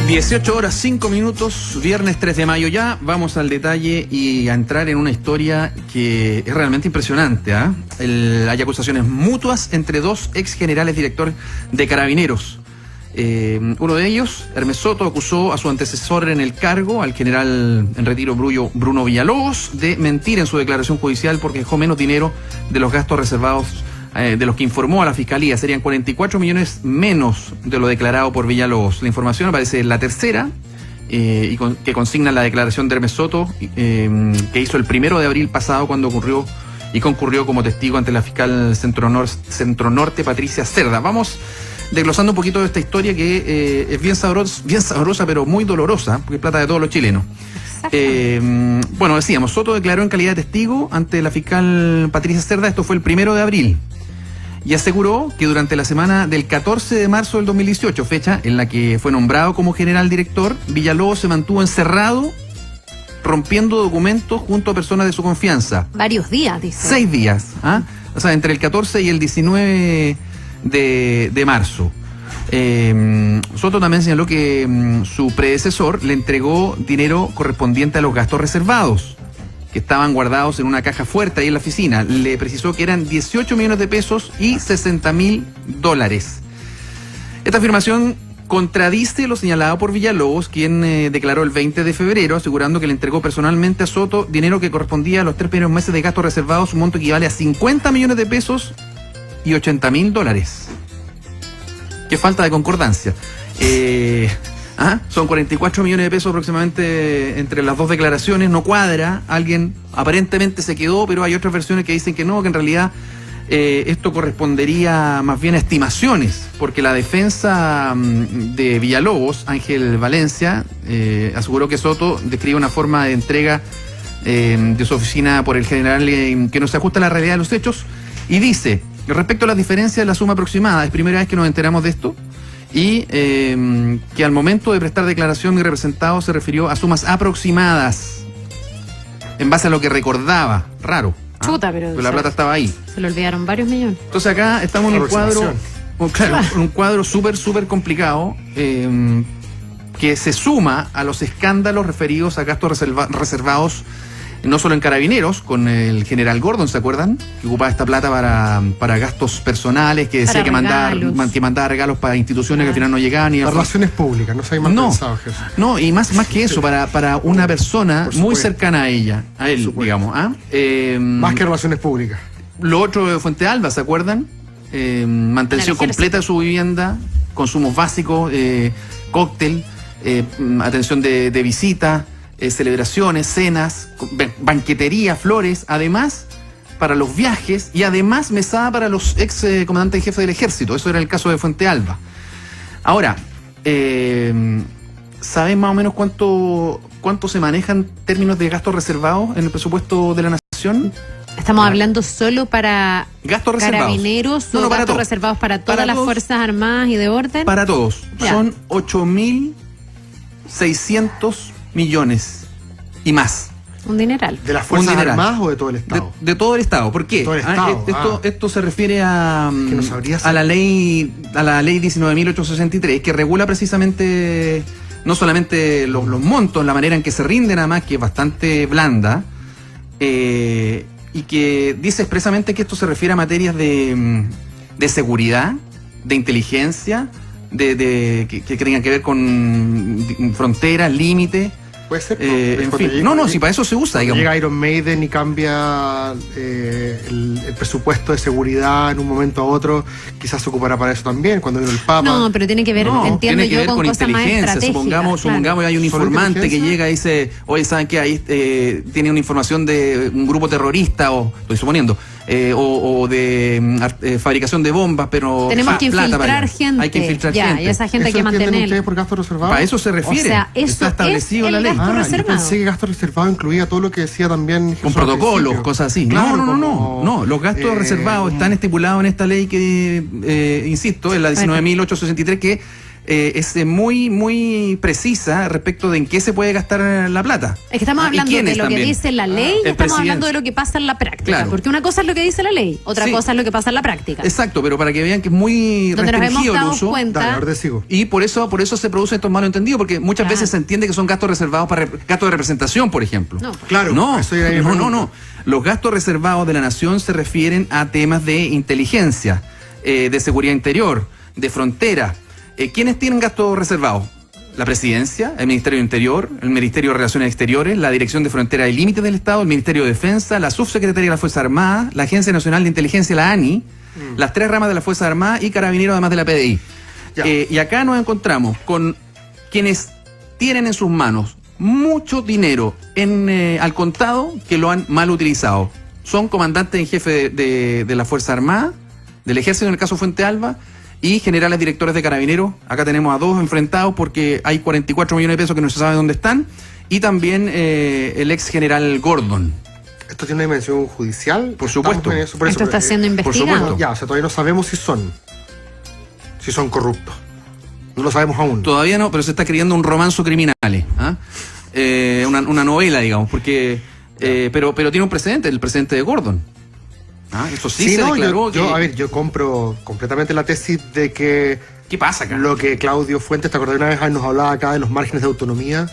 18:05, viernes 3 de mayo ya. Vamos al detalle y a entrar en una historia que es realmente impresionante. Hay acusaciones mutuas entre dos ex generales directores de Carabineros. Uno de ellos, Hermes Soto, acusó a su antecesor en el cargo, al general en retiro Bruno Villalobos, de mentir en su declaración judicial porque dejó menos dinero de los gastos reservados de los que informó a la Fiscalía. Serían 44 millones menos de lo declarado por Villalobos. La información aparece en La Tercera, que consigna la declaración de Hermes Soto, que hizo el 1 de abril pasado cuando concurrió como testigo ante la fiscal Centro Norte, Patricia Cerda. Vamos desglosando un poquito de esta historia que es bien sabrosa, pero muy dolorosa, porque es plata de todos los chilenos. Bueno, decíamos, Soto declaró en calidad de testigo ante la fiscal Patricia Cerda, esto fue el 1 de abril, y aseguró que durante la semana del 14 de marzo del 2018, fecha en la que fue nombrado como general director, Villalobos se mantuvo encerrado, rompiendo documentos junto a personas de su confianza. Varios días, dice. 6 días, o sea, entre el 14 y el 19 de marzo. Soto también señaló que su predecesor le entregó dinero correspondiente a los gastos reservados, que estaban guardados en una caja fuerte ahí en la oficina. Le precisó que eran 18 millones de pesos y $60.000. Esta afirmación contradice lo señalado por Villalobos, quien declaró el 20 de febrero, asegurando que le entregó personalmente a Soto dinero que correspondía a los 3 primeros meses de gastos reservados, un monto equivale a 50 millones de pesos y $80.000. Qué falta de concordancia. Son 44 millones de pesos aproximadamente entre las dos declaraciones, no cuadra. Alguien aparentemente se quedó, pero hay otras versiones que dicen que no, que en realidad esto correspondería más bien a estimaciones, porque la defensa de Villalobos, Ángel Valencia, aseguró que Soto describe una forma de entrega de su oficina por el general que no se ajusta a la realidad de los hechos, y dice: respecto a las diferencias de la suma aproximada, es primera vez que nos enteramos de esto, y que al momento de prestar declaración mi representado se refirió a sumas aproximadas en base a lo que recordaba. Raro. Chuta, pero la plata estaba ahí. Se le olvidaron varios millones. Entonces acá estamos en un cuadro súper complicado, que se suma a los escándalos referidos a gastos reservados, no solo en Carabineros, con el general Gordon, ¿se acuerdan? Que ocupaba esta plata para gastos personales, que decía que mandaba regalos para instituciones que al final no llegaban. Y relaciones públicas, no se hay más pensado, Jesús. No, y más que eso, para una persona muy cercana a él, digamos. Más que relaciones públicas. Lo otro de Fuente Alba, ¿se acuerdan? Mantención completa de su vivienda, consumos básicos, cóctel, atención de visita, celebraciones, cenas, banquetería, flores, además para los viajes, y además mesada para los ex comandantes en jefe del ejército. Eso era el caso de Fuente Alba. Ahora, ¿saben más o menos cuánto se manejan en términos de gastos reservados en el presupuesto de la Nación? Estamos hablando solo para gastos Carabineros, o para gastos reservados para todas las Fuerzas Armadas y de orden. Para todos. Ya. Son 8.600 millones y más. Un dineral. ¿De las Fuerzas Armadas o de todo el Estado? De todo el Estado. ¿Por qué? Esto se refiere a la ley 19.863, que regula precisamente no solamente los montos, la manera en que se rinden, además, que es bastante blanda, y que dice expresamente que esto se refiere a materias de seguridad, de inteligencia, que tengan que ver con fronteras, límites. Puede ser. En fin. Si para eso se usa, digamos. Llega Iron Maiden y cambia el presupuesto de seguridad en un momento a otro, quizás se ocupará para eso también, cuando vino el Papa. No, pero tiene que ver, entiendo tiene que ver con cosas más inteligencia. Supongamos que hay un informante que llega y dice: oye, ¿saben qué? Ahí tiene una información de un grupo terrorista, o estoy suponiendo, o de fabricación de bombas, pero tenemos que infiltrar gente. Hay que infiltrar gente. Y esa gente hay que mantener. ¿Ustedes por gastos reservados? Para eso se refiere. O sea, eso está establecido en la ley. Yo pensé que gasto reservado incluía todo lo que decía también Jesús, con protocolos, cosas así. Claro, no. Los gastos reservados están estipulados en esta ley que, insisto, es la 19.863, que es muy precisa respecto de en qué se puede gastar la plata. Es que estamos hablando de lo que dice la ley y estamos hablando de lo que pasa en la práctica. Claro. Porque una cosa es lo que dice la ley, otra cosa es lo que pasa en la práctica. Exacto, pero para que vean que es muy restringido el uso. Y por eso se producen estos malos entendidos, porque muchas veces se entiende que son gastos reservados para gastos de representación, por ejemplo. No, claro. No. Los gastos reservados de la nación se refieren a temas de inteligencia, de seguridad interior, de frontera. ¿Quiénes tienen gastos reservados? La Presidencia, el Ministerio del Interior, el Ministerio de Relaciones Exteriores, la Dirección de Frontera y Límites del Estado, el Ministerio de Defensa, la Subsecretaría de la Fuerza Armada, la Agencia Nacional de Inteligencia, la ANI, las 3 ramas de la Fuerza Armada y Carabineros, además de la PDI. Y acá nos encontramos con quienes tienen en sus manos mucho dinero al contado que lo han mal utilizado. Son comandantes en jefe de la Fuerza Armada, del Ejército en el caso Fuente Alba, y generales directores de Carabineros. Acá tenemos a 2 enfrentados porque hay 44 millones de pesos que no se sabe dónde están, y también el ex general Gordon. ¿Esto tiene una dimensión judicial? Por supuesto. Esto está siendo investigado. Por supuesto. Ya, o sea, todavía no sabemos si son corruptos. No lo sabemos aún. Todavía no, pero se está creando un romanzo criminales. Una novela, digamos, porque pero tiene un precedente, el precedente de Gordon. Eso sí se declaró. Yo compro completamente la tesis de que... ¿Qué pasa acá? Lo que Claudio Fuentes, ¿te acordás? Una vez nos hablaba acá de los márgenes de autonomía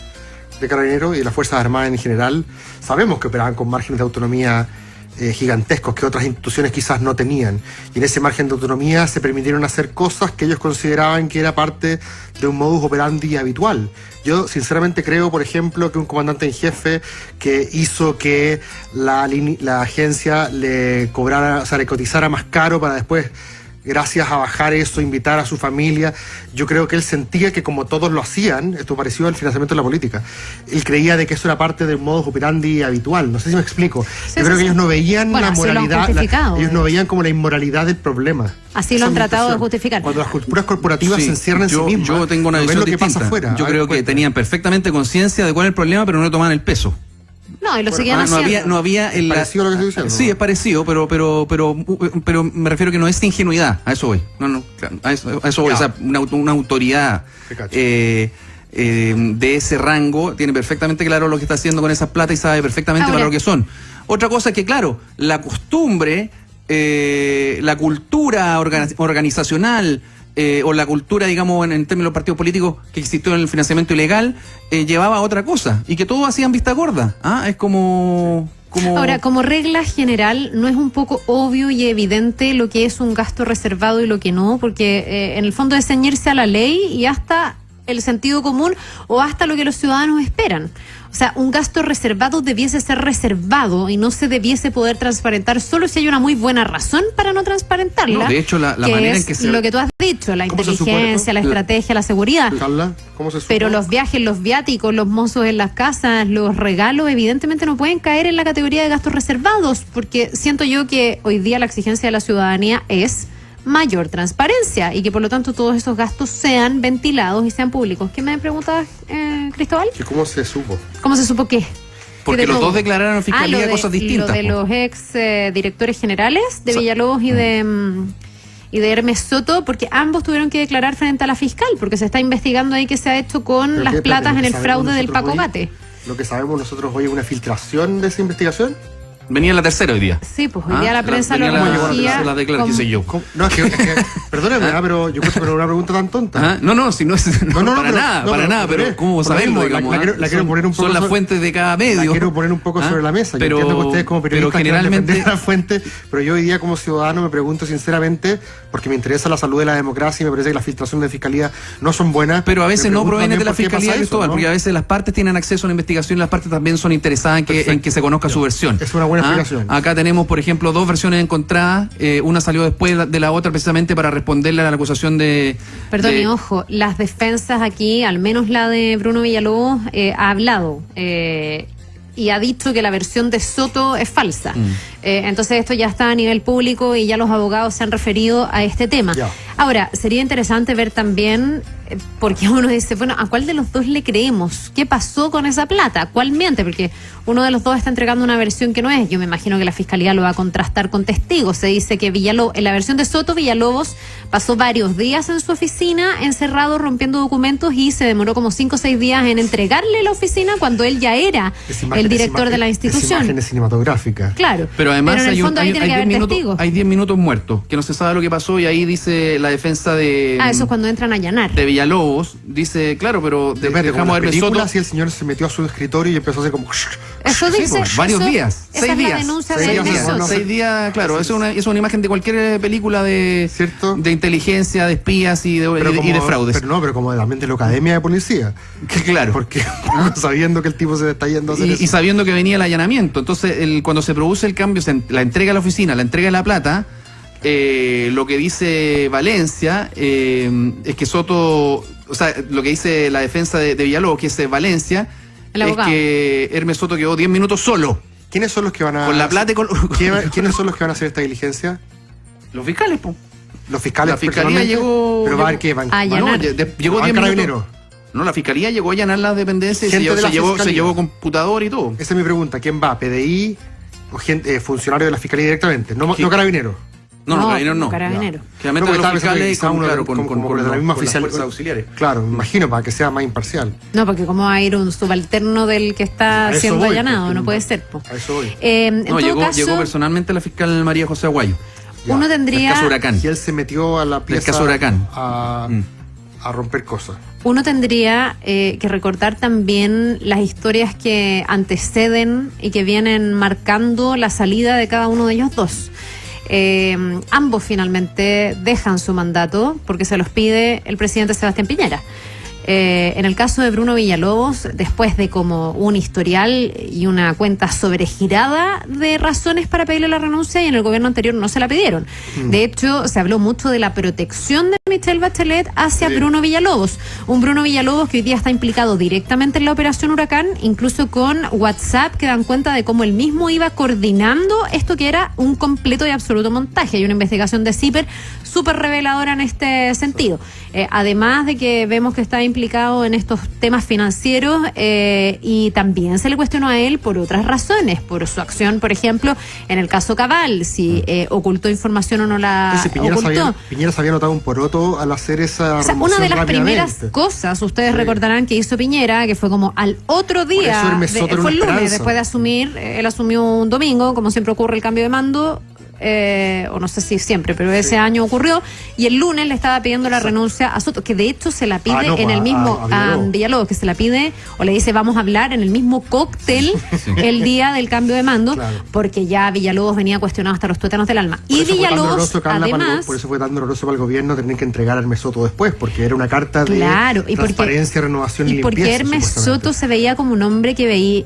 de Carabineros y de las Fuerzas Armadas en general. Sabemos que operaban con márgenes de autonomía gigantescos que otras instituciones quizás no tenían. Y en ese margen de autonomía se permitieron hacer cosas que ellos consideraban que era parte de un modus operandi habitual. Yo sinceramente creo, por ejemplo, que un comandante en jefe que hizo que la agencia le cobrara, o sea, le cotizara más caro para después, gracias a bajar eso, invitar a su familia. Yo creo que él sentía que como todos lo hacían, esto pareció al financiamiento de la política, él creía de que eso era parte del modus operandi habitual. No sé si me explico. Yo creo que ellos no veían la moralidad, ellos no veían como la inmoralidad del problema. Así lo han tratado de justificar. Cuando las culturas corporativas se encierran en sí mismas, yo tengo una visión distinta. Yo creo que tenían perfectamente conciencia de cuál es el problema, pero no le tomaban el peso. No, y lo seguían haciendo. No había ¿Es parecido a lo que estoy diciendo? Sí, es parecido, pero me refiero que no es ingenuidad. A eso voy. A eso voy. O sea, una autoridad de ese rango tiene perfectamente claro lo que está haciendo con esas plata y sabe perfectamente para lo que son. Otra cosa es que, claro, la costumbre, la cultura organizacional, o la cultura, digamos, en términos de los partidos políticos que existió en el financiamiento ilegal, llevaba a otra cosa, y que todos hacían vista gorda. Es como... Ahora, como regla general, ¿no es un poco obvio y evidente lo que es un gasto reservado y lo que no? Porque en el fondo es ceñirse a la ley y hasta el sentido común o hasta lo que los ciudadanos esperan. O sea, un gasto reservado debiese ser reservado y no se debiese poder transparentar solo si hay una muy buena razón para no transparentarla. No, de hecho, la manera en que lo que tú has dicho, la inteligencia, la estrategia, la seguridad. Carla, ¿cómo se supone? Pero los viajes, los viáticos, los mozos en las casas, los regalos, evidentemente no pueden caer en la categoría de gastos reservados, porque siento yo que hoy día la exigencia de la ciudadanía es mayor transparencia y que por lo tanto todos esos gastos sean ventilados y sean públicos. ¿Qué me preguntabas, Cristóbal? ¿Cómo se supo? ¿Cómo se supo qué? Porque los dos declararon en fiscalía cosas distintas. Lo de los ex directores generales de Villalobos y de Hermes Soto, porque ambos tuvieron que declarar frente a la fiscal, porque se está investigando ahí qué se ha hecho con las platas en el fraude del Pacogate. Lo que sabemos nosotros hoy es una filtración de esa investigación. Venía en la tercera hoy día. Sí, pues hoy día la prensa lo decía. La declaración yo. No, es que perdóname, pero yo creo que no una pregunta tan tonta. No, si no es para nada, pero ¿cómo saberlo? La quiero poner un poco. Son las fuentes de cada medio. La quiero poner un poco sobre la mesa. Yo entiendo que ustedes como periodistas generalmente la fuente, pero yo hoy día como ciudadano me pregunto sinceramente, porque me interesa la salud de la democracia y me parece que las filtraciones de fiscalía no son buenas. Pero a veces no provienen de la fiscalía, Cristóbal, porque a veces las partes tienen acceso a la investigación y las partes también son interesadas en que se conozca su versión. Es una buena explicación. Acá tenemos, por ejemplo, 2 versiones encontradas. Una salió después de la otra precisamente para responderle a la acusación de... Perdón, y ojo, las defensas aquí, al menos la de Bruno Villalobos, ha hablado y ha dicho que la versión de Soto es falsa. Entonces esto ya está a nivel público y ya los abogados se han referido a este tema. Ahora, sería interesante ver también, porque uno dice, bueno, ¿a cuál de los dos le creemos? ¿Qué pasó con esa plata? ¿Cuál miente? Porque uno de los dos está entregando una versión que no es. Yo me imagino que la Fiscalía lo va a contrastar con testigos. Se dice que en la versión de Soto, Villalobos pasó varios días en su oficina, encerrado, rompiendo documentos, y se demoró como 5 o 6 días en entregarle la oficina cuando él ya era el director de la institución. Imágenes cinematográficas. Claro. Pero además en el fondo ahí tiene que haber testigos. hay 10 minutos muertos, que no se sabe lo que pasó, y ahí dice la defensa de... Eso es cuando entran a allanar. De Villalobos, dice, claro, pero dejamos a Hermes Soto... Si el señor se metió a su escritorio y empezó a hacer como... Eso Sí, dice... pues, varios días, esa 6 es días. la denuncia de 6 Hermes días, Soto. no, 6 días, claro, Sí, es una imagen de cualquier película de, ¿cierto? de inteligencia, de espías y de fraudes. Pero como también de la Academia de Policía. Claro. Porque sabiendo que el tipo se está yendo a hacer eso. Y sabiendo que venía el allanamiento. Entonces, cuando se produce el cambio, la entrega a la oficina, la entrega de la plata, lo que dice Valencia es que Soto, o sea, lo que dice la defensa de Villalobos, que es Valencia, es que Hermes Soto quedó 10 minutos solo. ¿Quiénes son los que van a... Con la plata y con... ¿Quiénes son los que van a hacer esta diligencia? Los fiscales, po. Los fiscales. La fiscalía personalmente? llegó... ¿Pero va a ver qué? A allanar. Llegó ¿Van 10 carabineros? minutos. No, la fiscalía llegó a allanar las dependencias y Gente de la se fiscalía. llevó computador y todo. Esa es mi pregunta. ¿Quién va? ¿PDI o funcionario de la fiscalía directamente? No carabineros. No, carabineros no. Carabineros. Generalmente No, los porque estaba fiscales pensando que quizá con como de la misma las oficial- fuerzas auxiliares. Claro, me imagino, para que sea más imparcial. No, porque cómo va a ir un subalterno del que está A eso siendo voy, allanado, porque no puede ser. Po. A eso voy. En No, todo caso, llegó personalmente la fiscal María José Aguayo. Ya. uno El tendría... caso Huracán. Y él se metió a la pieza caso Huracán. a romper cosas. Uno tendría que recordar también las historias que anteceden y que vienen marcando la salida de cada uno de ellos dos. Ambos finalmente dejan su mandato porque se los pide el presidente Sebastián Piñera. En el caso de Bruno Villalobos, después de como un historial y una cuenta sobregirada de razones para pedirle la renuncia, y en el gobierno anterior no se la pidieron. De hecho, se habló mucho de la protección de Michelle Bachelet hacia Bruno Villalobos. Un Bruno Villalobos que hoy día está implicado directamente en la operación Huracán, incluso con WhatsApp, que dan cuenta de cómo él mismo iba coordinando esto que era un completo y absoluto montaje. Hay una investigación de CIPER súper reveladora en este sentido. Además de que vemos que está implicado en estos temas financieros, y también se le cuestionó a él por otras razones, por su acción, por ejemplo, en el caso Cabal, si ocultó información o no la ocultó. Piñera se había notado un poroto al hacer esa O sea, remoción una de las rápidamente. primeras cosas, ustedes Sí. recordarán, que hizo Piñera, que fue como al otro Por eso día, Hermes Soto era fue el una lunes, esperanza. después de asumir, él asumió un domingo, como siempre ocurre el cambio de mando, o no sé si siempre, pero ese año ocurrió, y el lunes le estaba pidiendo la renuncia a Soto, que de hecho se la pide en el mismo, a Villalobos, que se la pide, o le dice vamos a hablar en el mismo cóctel el día del cambio de mando, porque ya Villalobos venía cuestionado hasta los tuétanos del alma. Por Y eso fue tan Villalobos, doloroso, Carla, además... por eso fue tan doloroso para el gobierno tener que entregar a Hermes Soto después, porque era una carta de y transparencia, renovación y y porque limpieza. Hermes supuestamente. Soto se veía como un hombre que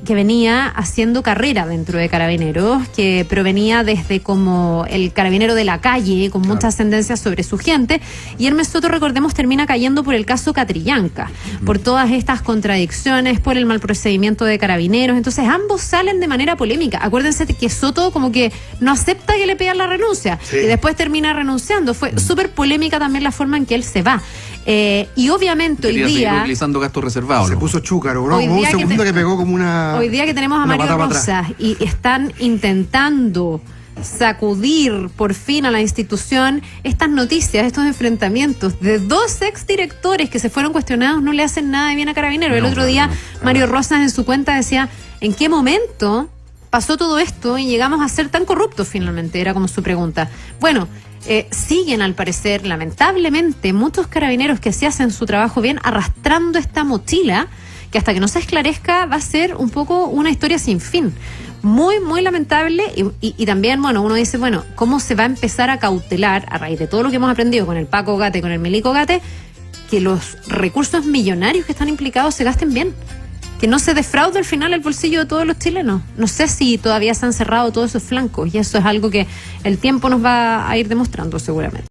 venía haciendo carrera dentro de Carabineros, que provenía desde como el carabinero de la calle, con mucha ascendencia sobre su gente, y Hermes Soto, recordemos, termina cayendo por el caso Catrillanca, por todas estas contradicciones, por el mal procedimiento de Carabineros. Entonces ambos salen de manera polémica. Acuérdense que Soto como que no acepta que le pidan la renuncia, y después termina renunciando. Fue súper polémica también la forma en que él se va. Y obviamente Quería hoy seguir día... utilizando gastos reservados. Se ¿no? puso chúcaro, ¿no? Hoy Hubo un día que segundo que pegó como una... Hoy día que tenemos a una Mario pata para atrás. Rosas y están intentando sacudir por fin a la institución, estas noticias, estos enfrentamientos de dos exdirectores que se fueron cuestionados no le hacen nada de bien a Carabineros. El otro día Mario Rosas en su cuenta decía, ¿en qué momento pasó todo esto y llegamos a ser tan corruptos finalmente? Era como su pregunta. Bueno, siguen al parecer, lamentablemente, muchos carabineros que se hacen su trabajo bien arrastrando esta mochila que hasta que no se esclarezca va a ser un poco una historia sin fin. Muy, muy lamentable, y también, bueno, uno dice, bueno, ¿cómo se va a empezar a cautelar, a raíz de todo lo que hemos aprendido con el Paco Gate, con el Milico Gate, que los recursos millonarios que están implicados se gasten bien? Que no se defraude al final el bolsillo de todos los chilenos. No sé si todavía se han cerrado todos esos flancos, y eso es algo que el tiempo nos va a ir demostrando seguramente.